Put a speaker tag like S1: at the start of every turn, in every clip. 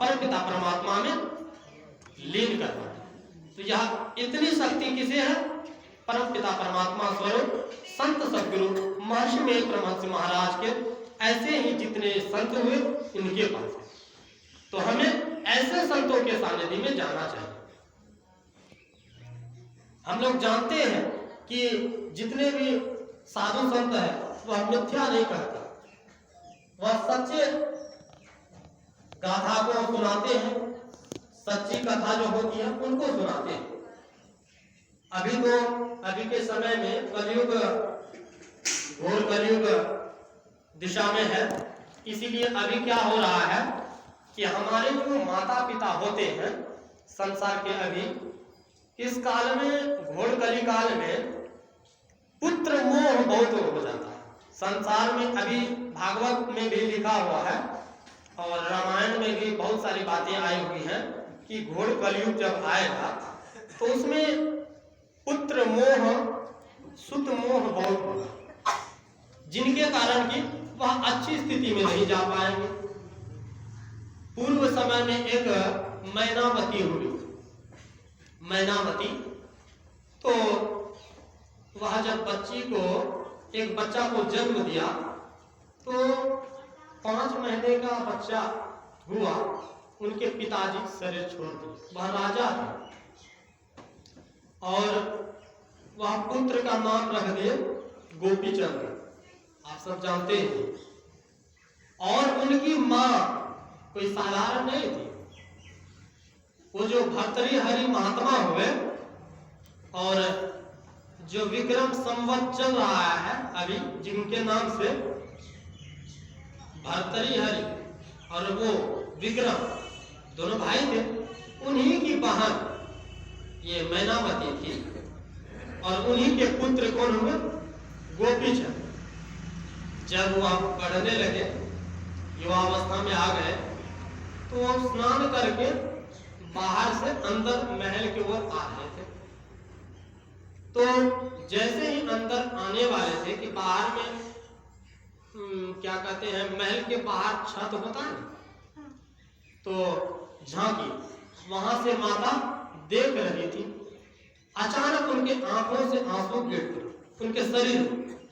S1: परमपिता परमात्मा में लीन करना है। तो यह इतनी शक्ति किसे है? परमपिता परमात्मा स्वरूप संत सद्गुरु महर्षि में परमहंस महाराज के ऐसे ही जितने संत हुए इनके पास है। तो हमें ऐसे संतों के सानिध्य में जाना चाहिए। हम लोग जानते हैं कि जितने भी साधु संत है वह मिथ्या नहीं करते, वह सच्चे गाथा को सुनाते हैं, सच्ची कथा जो होती है उनको सुनाते हैं। अभी के समय में कलयुग, घोर कलयुग दिशा में है, इसीलिए अभी क्या हो रहा है कि हमारे जो माता पिता होते हैं संसार के, अभी इस काल में, घोर कली काल में पुत्र मोह बहुत हो जाता है संसार में। अभी भागवत में भी लिखा हुआ है और रामायण में भी बहुत सारी बातें आई हुई हैं कि घोर कलयुग जब आएगा तो उसमें पुत्र मोह, सुत मोह बहुत होगा, जिनके कारण कि वह अच्छी स्थिति में नहीं जा पाएंगे। पूर्व समय में एक मैनावती हुई, मैनावती, तो वह जब एक बच्चा को जन्म दिया तो 5 महीने का बच्चा हुआ, उनके पिताजी शरीर छोड़ दिए। वह राजा थे और वह पुत्र का नाम रख दिए गोपीचंद, आप सब जानते हैं। और उनकी मां कोई साधारण नहीं थी, वो जो भर्तृहरि महात्मा हुए और जो विक्रम संवत चल रहा है अभी, जिनके नाम से भर्तृहरि और वो विक्रम दोनों भाई थे, उन्हीं की बहन ये मैनावती थी और उन्हीं के पुत्र कौन हुए? गोपीचंद। जब वह पढ़ने लगे, युवावस्था में आ गए, तो वो स्नान करके बाहर से अंदर महल की ओर आ रहे थे। तो जैसे ही अंदर आने वाले थे कि बाहर में क्या कहते हैं, महल के बाहर छत होता है, तो झांकी, वहां से माता देख रही थी। अचानक उनके आंखों से आंसू गिर पड़े, उनके शरीर,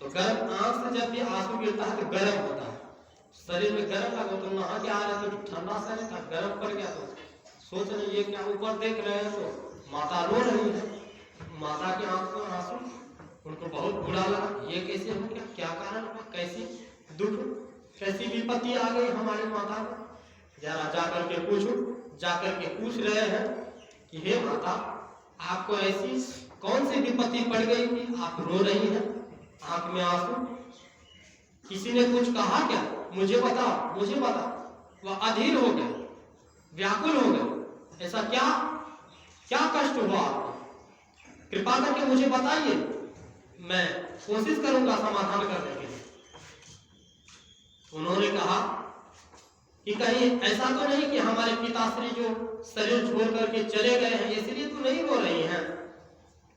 S1: तो गर्म आंख से जब भी आंसू गिरता है तो गर्म होता है, शरीर में गर्म लगा, तो नहा के आ रहे थे, ठंडा शरीर था, गर्म पड़ गया। तो सोच रहे ये क्या, ऊपर देख रहे हैं तो माता रो रही है, माता की आंखों में आंसू, उनको बहुत बुरा लगा, ये कैसे हो गया, क्या कारण हुआ, कैसी दुख, कैसी विपत्ति आ गई हमारी माता को। जरा जाकर के पूछ रहे हैं कि हे माता, आपको ऐसी कौन सी विपत्ति पड़ गई कि आप रो रही हैं, आंख में आंसू, किसी ने कुछ कहा क्या, मुझे बता। वह अधीर हो गए, व्याकुल हो गए, ऐसा क्या कष्ट हुआ आपको, कृपा करके मुझे बताइए, मैं कोशिश करूंगा समाधान करने के लिए। उन्होंने कहा कि कहीं ऐसा तो नहीं कि हमारे पिताश्री जो शरीर छोड़ करके चले गए हैं इसलिए तो नहीं रो रही हैं।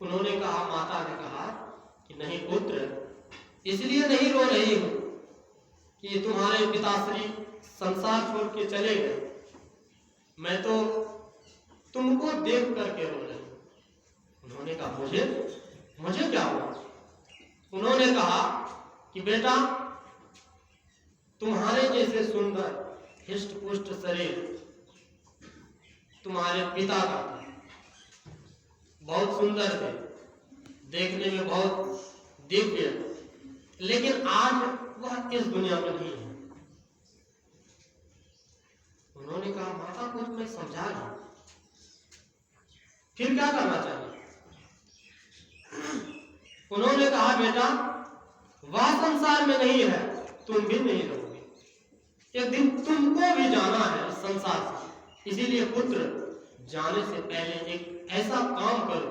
S1: उन्होंने कहा, माता ने कहा कि नहीं पुत्र, इसलिए नहीं रो रही हूं कि तुम्हारे पिताश्री संसार छोड़ के चले गए, मैं तो तुमको देख करके रो रही हूं। उन्होंने कहा मुझे क्या हुआ? उन्होंने कहा कि बेटा, तुम्हारे जैसे सुंदर हिष्ट पुष्ट शरीर तुम्हारे पिता का था, बहुत सुंदर थे, देखने में बहुत दिव्य, लेकिन आज वह इस दुनिया में नहीं है। उन्होंने कहा, माता कुछ मैं समझा रही, फिर क्या करना चाहिए? उन्होंने कहा, बेटा, वह संसार में नहीं है, तुम भी नहीं रहोगे, एक दिन तुमको भी जाना है इस संसार से, इसीलिए पुत्र, जाने से पहले एक ऐसा काम करो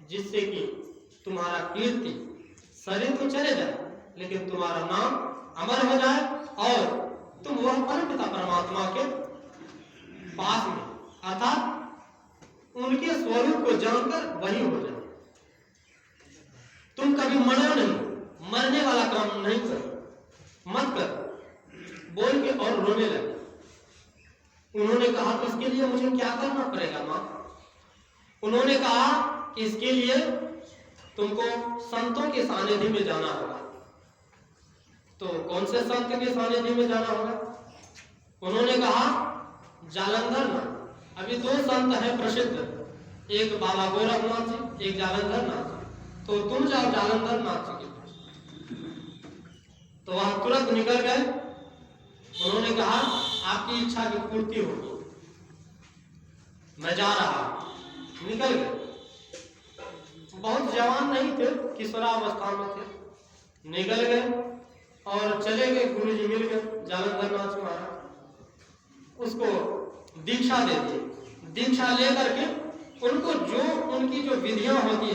S1: जिससे कि तुम्हारा कीर्ति, शरीर तो चले जाए लेकिन तुम्हारा नाम अमर हो जाए और तुम वह परमपिता परमात्मा के पास में, अर्थात उनके स्वरूप को जानकर वही हो जाए। तुम कभी मरो नहीं, मरने वाला काम नहीं करो, मत करो, बोल के और रोने लगे। उन्होंने कहा तो इसके लिए मुझे क्या करना पड़ेगा माँ? उन्होंने कहा कि इसके लिए तुमको संतों के सानिध्य में जाना होगा। तो कौन से संत के सानिध्य में जाना होगा? उन्होंने कहा जालंधर नाथ। अभी दो संत हैं प्रसिद्ध, एक बाबा गोरखनाथ जी, एक जालंधर नाथ जी। तो तुम जाओ जालंधर नाथ जी के पास। तो वह तुरंत निकल गए। उन्होंने कहा आपकी इच्छा की पूर्ति होगी, मैं जा रहा। निकल गए। बहुत जवान नहीं थे, किशोरावस्था में थे। निकल गए और चले गए। गुरु जी मिल गए जालंधर नाथ महाराज, उसको दीक्षा दे दी। दीक्षा लेकर के उनको जो उनकी जो विधियां होती है